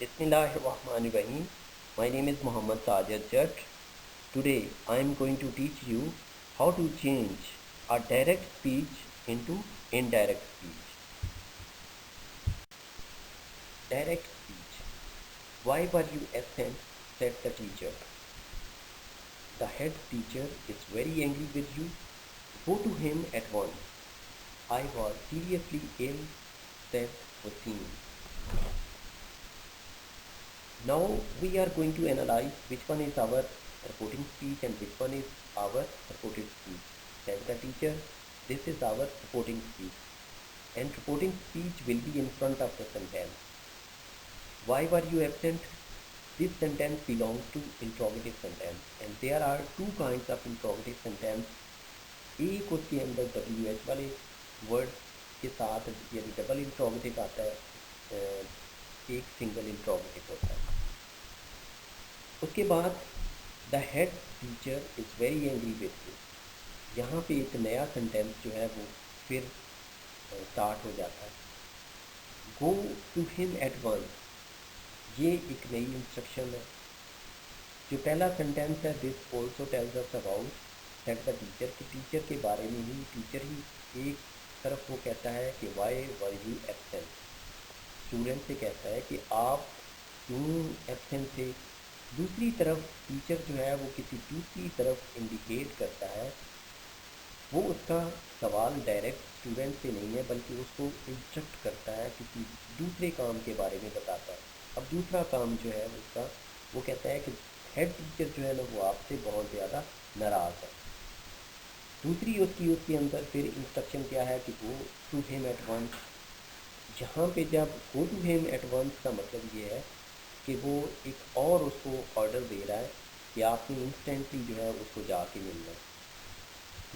Bismillahirrahmanirrahim. My name is Muhammad Sajid Jatt. Today I am going to teach you how to change a direct speech into indirect speech. Direct speech. Why were you absent? Said the teacher. The head teacher is very angry with you. Go to him at once. I was seriously ill, said Wasim. Now we are going to analyze which one is our reporting speech and which one is our reported speech. Said the teacher, this is our reporting speech. And reporting speech will be in front of the sentence. Why were you absent? This sentence belongs to interrogative sentence. And there are two kinds of interrogative sentence. एक उसके अंदर WH वाले word के साथ यानी double interrogative आता है, एक सिंगल इंट्रोगेटिव होता है. उसके बाद the head teacher is very angry with you. यहाँ पे एक नया सेंटेंस जो है वो फिर स्टार्ट हो जाता है. Go to him at once, ये एक नई इंस्ट्रक्शन है. जो पहला सेंटेंस है, this also tells us about that the teacher, कि टीचर के बारे में ही, टीचर ही एक तरफ वो कहता है कि why were you absent, student से कहता है कि आप क्यों एब्सेंट थे. दूसरी तरफ टीचर जो है वो किसी दूसरी तरफ इंडिकेट करता है. वो उसका सवाल डायरेक्ट स्टूडेंट से नहीं है बल्कि उसको इंस्ट्रक्ट करता है, किसी दूसरे काम के बारे में बताता है. अब दूसरा काम जो है उसका, वो कहता है कि हेड टीचर जो है ना वो आपसे बहुत ज़्यादा नाराज़ है. दूसरी उसके अंदर फिर इंस्ट्रक्शन क्या है कि go to him at once. जहाँ पे जब go to him at once का मतलब ये है कि वो एक और उसको ऑर्डर दे रहा है कि आपने इंस्टेंटली जो है उसको जाके मिलना है.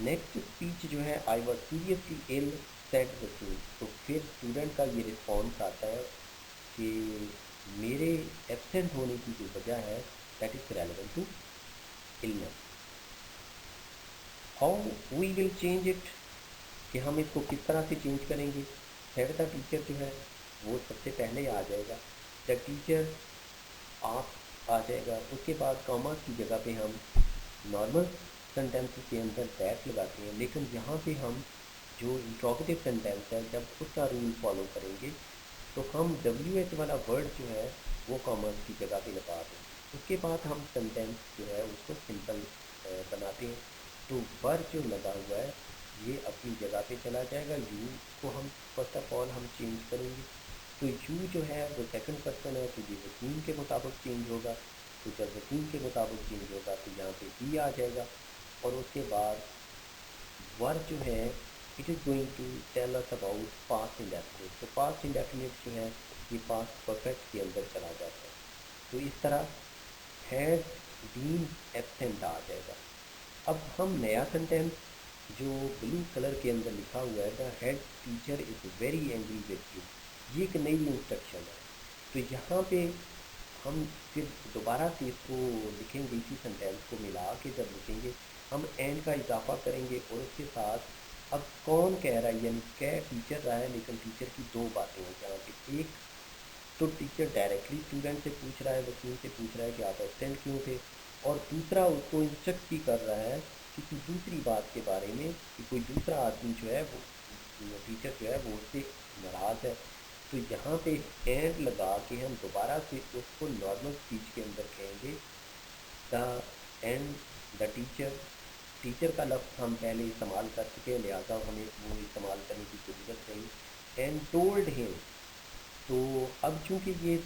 नेक्स्ट स्पीच जो है, I was seriously ill said Wasim. तो फिर स्टूडेंट का ये रिस्पॉन्स आता है कि मेरे एब्सेंट होने की जो वजह है that is relevant to illness. How we will change it, कि हम इसको किस तरह से चेंज करेंगे. हेड द टीचर जो है वो सबसे पहले आ जाएगा. द टीचर आप आ जाएगा. उसके बाद कॉमर्स की जगह पे हम नॉर्मल सेंटेंस के अंदर दैट लगाते हैं. लेकिन यहाँ पे हम जो इंट्रोगेटिव सेंटेंस है, जब उसका रूल फॉलो करेंगे तो हम WH वाला वर्ड जो है वो कॉमर्स की जगह पे लगा दें. उसके बाद हम सेंटेंस जो है उसको सिंपल बनाते हैं. तो वर जो लगा हुआ है ये अपनी जगह पे चला जाएगा. यू को हम फर्स्ट ऑफ ऑल हम चेंज करेंगे. तो यू जो है वो सेकंड पर्सन है, तो ये वसीम के मुताबिक चेंज होगा. तो जब वसीम के मुताबिक चेंज होगा तो यहाँ पे ही आ जाएगा. और उसके बाद वर जो है it is going to tell us about past indefinite. तो पास्ट इंडेफिनिट जो है ये पास्ट परफेक्ट के अंदर चला जाता है. तो इस तरह हैड बीन एब्सेंट आ जाएगा. अब हम नया सेंटेंस जो ब्लू कलर के अंदर लिखा हुआ है, the head teacher is very angry with you, ये एक नई इंस्ट्रक्शन है. तो यहाँ पे हम फिर दोबारा से इसको लिखेंगे, इसी सेंटेंस को मिला के जब लिखेंगे हम एंड का इजाफा करेंगे. और उसके साथ अब कौन कह रहा है, यानी कह टीचर रहा है, लेकिन टीचर की दो बातें हैं यहाँ पे. एक तो टीचर डायरेक्टली स्टूडेंट से पूछ रहा है, वकील से पूछ रहा है कि आप एब्सेंट क्यों थे. और दूसरा उसको इंस्ट्रक्ट भी कर रहा है किसी दूसरी बात के बारे में कि कोई दूसरा आदमी जो है वो टीचर जो है वो उससे नाराज़ है. तो यहाँ पे एंड लगा के हम दोबारा से उसको नॉर्मल स्पीच के अंदर कहेंगे the end the teacher. Teacher का लफ्ज़ हम पहले इस्तेमाल कर चुके हैं, लिहाजा हमें वो इस्तेमाल करने की ज़रूरत नहीं. And told him. तो अब चूँकि ये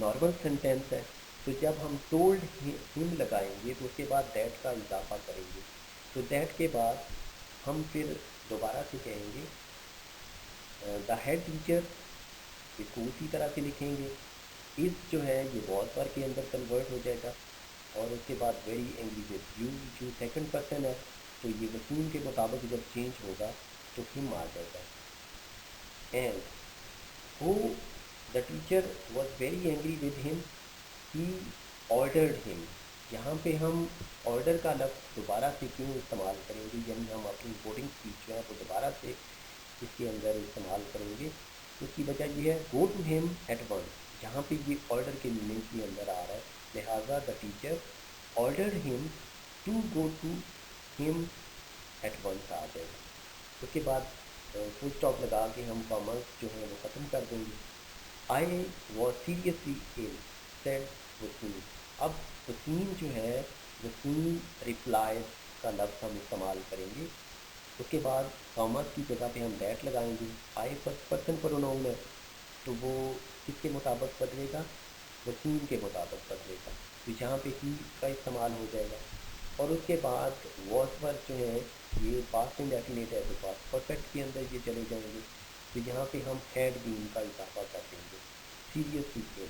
नॉर्मल सेंटेंस है तो जब हम टोल्ड हिम लगाएंगे तो उसके बाद दैट का इजाफा करेंगे. तो दैट के बाद हम फिर दोबारा से कहेंगे द हेड टीचर, इसको उसी तरह से लिखेंगे. इस जो है ये वॉज पर के अंदर कन्वर्ट हो जाएगा. और उसके बाद वेरी एंग्री विथ यू, जो सेकंड पर्सन है तो ये वसीम के मुताबिक जब चेंज होगा तो हिम आ जाएगा. And who the teacher was very angry with him, he ordered him. यहाँ पे हम ऑर्डर का लफ्ज़ दोबारा से क्यों इस्तेमाल करेंगे, यानी हम अपनी रिपोर्टिंग स्पीच जो है वो दोबारा से इसके अंदर इस्तेमाल करेंगे. उसकी वजह यह है go to him at once. यहाँ पे ये ऑर्डर के मीनिंग के अंदर आ रहा है, लिहाजा the teacher order him to go to him at once आ जाएगा। उसके बाद फुल स्टॉप लगा के हम कॉमर्स जो है वो ख़त्म कर देंगे। I was seriously ill said Wasim. अब वसीम जो है, वसीम रिप्लाई का लफ्ज़ हम इस्तेमाल करेंगे। उसके बाद कॉमर्स की जगह पे हम दैट लगाएंगे। आई फर्स्ट पर्सन प्रोनाउन है, तो वो किसके मुताबिक बदलेगा, वसीम के मुताबिक बदलेगा, तो यहाँ पे ही का इस्तेमाल हो जाएगा। और उसके बाद वॉस वर्क जो है ये पास्ट इंडेफिनिट है, तो पास्ट परफेक्ट के अंदर ये चले जाएंगे। तो यहाँ पे हम हैड बीन का इजाफा कर देंगे सीरियसली के।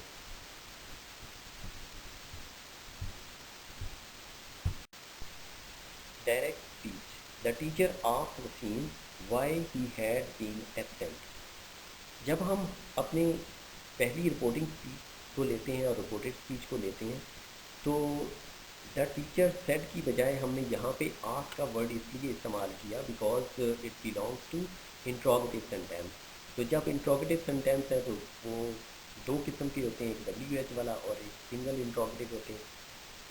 Direct speech. The teacher asked Wasim why he had been absent. जब हम अपने पहली रिपोर्टिंग स्पीच को लेते हैं और रिपोर्टेड स्पीच को लेते हैं, तो द टीचर सेड की बजाय हमने यहाँ पे आस्क का वर्ड इसलिए इस्तेमाल किया because it belongs to interrogative sentence. तो जब इंट्रोगेटिव सेंटेंस है तो वो दो किस्म के होते हैं, एक WH वाला और एक सिंगल इंट्रोगेटिव होते हैं।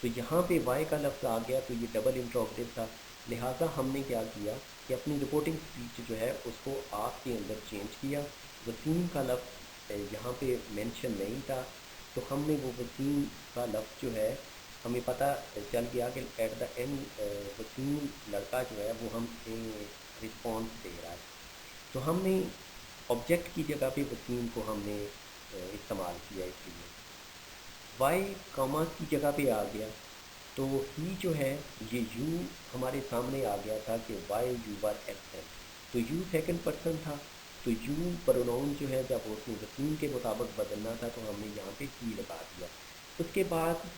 तो यहाँ पे वाई का लफ्ज़ आ गया तो ये डबल इंट्रोगेटिव था, लिहाजा हमने क्या किया कि अपनी रिपोर्टिंग स्पीच जो है उसको आप के अंदर चेंज किया। वसीम का लफ्ज़ यहाँ पे मेंशन नहीं था, तो हमने वो वसीम का लफ्ज़ जो है, हमें पता चल गया कि एट द एंड वसीम लड़का जो है वो हम रिस्पॉन्स दे रहा है, तो हमने ऑब्जेक्ट की जगह पे वसीम को हमने इस्तेमाल किया इसके लिए। वाई कॉमर्स की जगह पे आ गया, तो ही जो है ये यू हमारे सामने आ गया था कि वाई यू वर एब्सेंट, तो यू सेकंड पर्सन था, तो यू प्रोनाउन जो है जब उसने वसीम के मुताबिक बदलना था तो हमने यहाँ पे ही लगा दिया। उसके बाद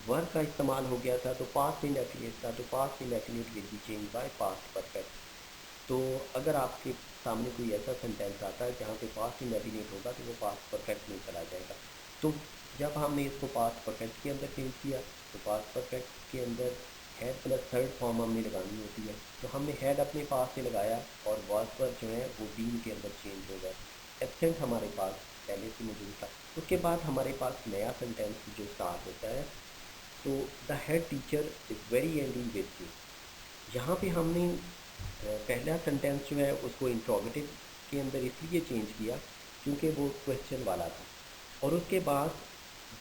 वर्क का इस्तेमाल हो गया था, तो पास्ट इंडेफिनिट था, तो past indefinite will be change bye past perfect. तो अगर आपके सामने कोई ऐसा सेंटेंस आता है जहाँ पे पास्ट इंडेफिनिट होगा तो वो पास्ट परफेक्ट में चला जाएगा। तो जब हमने इसको पास्ट परफेक्ट के अंदर चेंज किया, तो पास्ट परफेक्ट के अंदर हैड प्लस थर्ड फॉर्म हमने लगानी होती है, तो हमने हैड अपने पास से लगाया और वाज पर जो है वो बीन के अंदर चेंज हो गया। एब्सेंट हमारे पास पहले से मौजूद था। उसके बाद हमारे पास नया सेंटेंस जो स्टार्ट होता है, तो the head teacher is very angry with you. यहाँ पे हमने पहला सेंटेंस जो है उसको इंट्रोगेटिव के अंदर इसलिए चेंज किया क्योंकि वो क्वेश्चन वाला था, और उसके बाद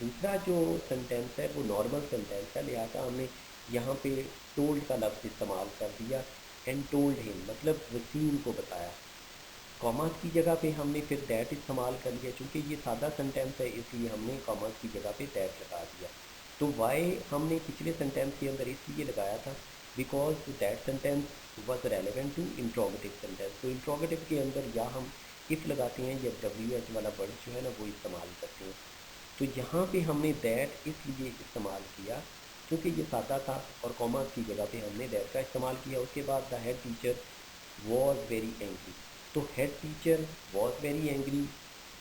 दूसरा जो सेंटेंस है वो नॉर्मल सेंटेंस है, लिहाजा हमने यहाँ पे टोल्ड का लफ्ज़ इस्तेमाल कर दिया। एंड टोल्ड हिम मतलब वसीम को बताया। कॉमर्स की जगह पे हमने फिर दैट इस्तेमाल कर लिया, क्योंकि ये सादा सेंटेंस है इसलिए हमने कॉमर्स की जगह पे दैट लगा दिया। तो वाई हमने पिछले सेंटेंस के अंदर इसलिए लगाया था because that sentence was relevant to interrogative sentence. तो इंट्रोगेटिव के अंदर या हम इफ़ लगाते हैं या WH वाला वर्ड जो है ना वो इस्तेमाल करते हैं। तो यहाँ पे हमने दैट इसलिए इस्तेमाल किया क्योंकि ये सादा था और कॉमर्स की जगह पे हमने दैट का इस्तेमाल किया। उसके बाद the head teacher was very angry, तो head teacher was very angry,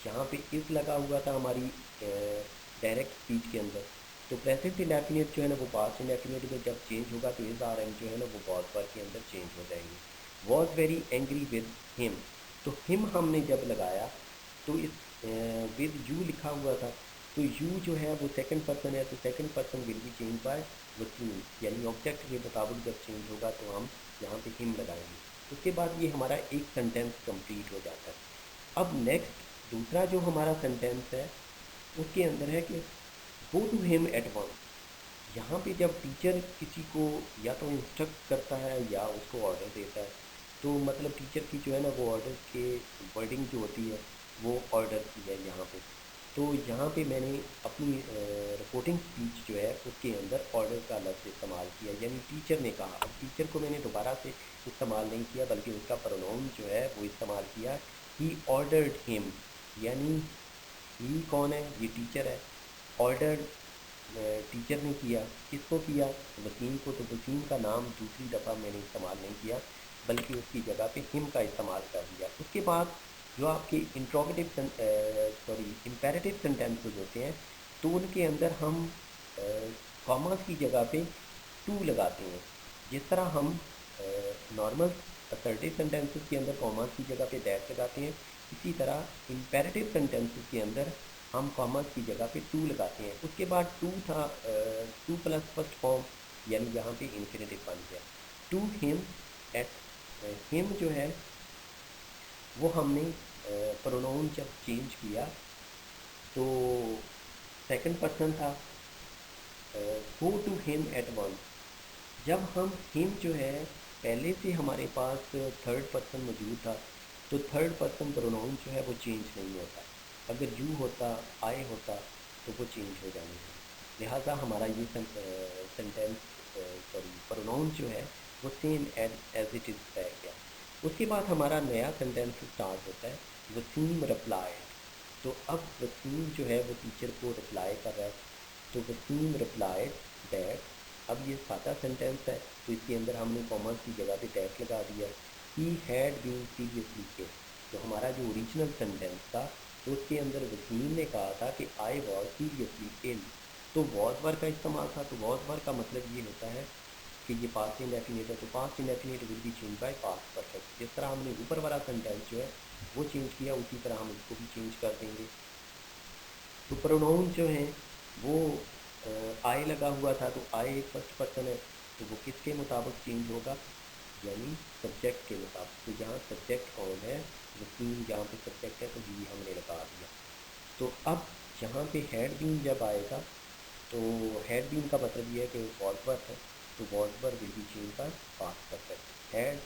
यहाँ पे इस लगा हुआ था हमारी डायरेक्ट स्पीच के अंदर। तो प्रेजेंट इंडेफिनिट जो है ना वो पास्ट इंडेफिनिट में जब चेंज होगा तो इज आर एम जो है ना वो वॉज वर्ड के अंदर चेंज हो जाएंगे। Was very angry with him, तो हिम हमने जब लगाया तो इस विद यू लिखा हुआ था, तो यू जो है वो सेकंड पर्सन है, तो second person will be change by Wasim, यानी ऑब्जेक्ट के मुताबिक जब चेंज होगा तो हम यहाँ पे हिम लगाएंगे। उसके बाद ये हमारा एक सेंटेंस कंप्लीट हो जाता है। अब नेक्स्ट दूसरा जो हमारा सेंटेंस है उसके अंदर है कि go to him at once. यहाँ पे जब टीचर किसी को या तो इंस्ट्रक्ट करता है या उसको ऑर्डर देता है, तो मतलब टीचर की जो है ना वो ऑर्डर के वर्डिंग जो होती है वो ऑर्डर की है यहाँ पे। तो यहाँ पे मैंने अपनी रिपोर्टिंग स्पीच जो है उसके अंदर ऑर्डर का लफ्ज़ इस्तेमाल किया, यानी टीचर ने कहा। अब टीचर को मैंने दोबारा से इस्तेमाल नहीं किया बल्कि उसका प्रोनाउन जो है वो इस्तेमाल किया, ही ऑर्डर्ड हिम, यानी ही कौन है, ये टीचर है। ऑर्डर टीचर ने किया, किसको किया, वसीम को, तो वसीम का नाम दूसरी दफ़ा मैंने इस्तेमाल नहीं किया बल्कि उसकी जगह पे हिम का इस्तेमाल कर दिया। उसके बाद जो आपके इंट्रोगेटिव इम्पेरेटिव सेंटेंसेस होते हैं तो उनके अंदर हम कॉमास की जगह पे टू लगाते हैं। जिस तरह हम नॉर्मल असर्टिव सेंटेंसेस के अंदर कॉमास की जगह पे दैट लगाते हैं, इसी तरह इम्पेरेटिव सेंटेंसेस के अंदर हम कॉमर्स की जगह पे टू लगाते हैं। उसके बाद टू था, टू प्लस फर्स्ट फॉर्म, यानी यहाँ पे इन्फिनेटिव बन गया। टू हिम एट, हिम जो है वो हमने प्रोनाउन जब चेंज किया तो सेकंड पर्सन था, go to him at once. जब हम हिम जो है पहले से हमारे पास थर्ड पर्सन मौजूद था, तो थर्ड पर्सन प्रोनाउन जो है वो चेंज नहीं होता। अगर यू होता, आई होता, तो वो चेंज हो जाने थे। लिहाजा हमारा ये सेंटेंस, सॉरी, प्रोनाउन जो है वो सेम एज इट इज़ रह गया। उसके बाद हमारा नया सेंटेंस स्टार्ट होता है, वसीम रिप्लाइड। तो अब वसीम जो है वो टीचर को रिप्लाई कर रहा है, तो वसीम रिप्लाइड दैट। अब ये सादा सेंटेंस है, तो इसके अंदर हमने कॉमर्स की जगह पे दैट लगा दिया। He had been seriously ill. तो हमारा जो ओरिजिनल सेंटेंस था, तो उसके अंदर वसीम ने कहा था कि आई वॉज सीरियसली इल। तो वॉज वर्ड का इस्तेमाल था। तो वॉज वर्ड का मतलब ये होता है कि ये पास्ट इंडेफिनिट है, तो past indefinite will be change bye past perfect. जिस तरह हमने ऊपर वाला सेंटेंस जो है वो चेंज किया, उसी तरह हम इसको भी चेंज कर देंगे। तो प्रोनाउन जो हैं वो आई लगा हुआ था, तो आई फर्स्ट पर्सन है, तो वो किसके मुताबिक चेंज होगा, यानी सब्जेक्ट के मुताबिक। तो यहाँ सब्जेक्ट कौन है, वसीम, यहाँ पे सब्जेक्ट है, तो ही हमने लगा दिया। तो अब यहाँ पे हैड बीन जब आएगा, तो हैड बीन का मतलब ये है कि वॉज वर्क है, तो was work will be change bye past perfect. Had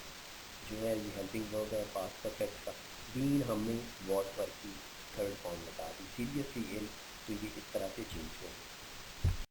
जो है ये हेल्पिंग वर्ब है पास्ट परफेक्ट का। बीन हमने वॉज वर्क की थर्ड फॉर्म लगा दी। सीरियसली इल, तो ये इस तरह से चेंज होगा।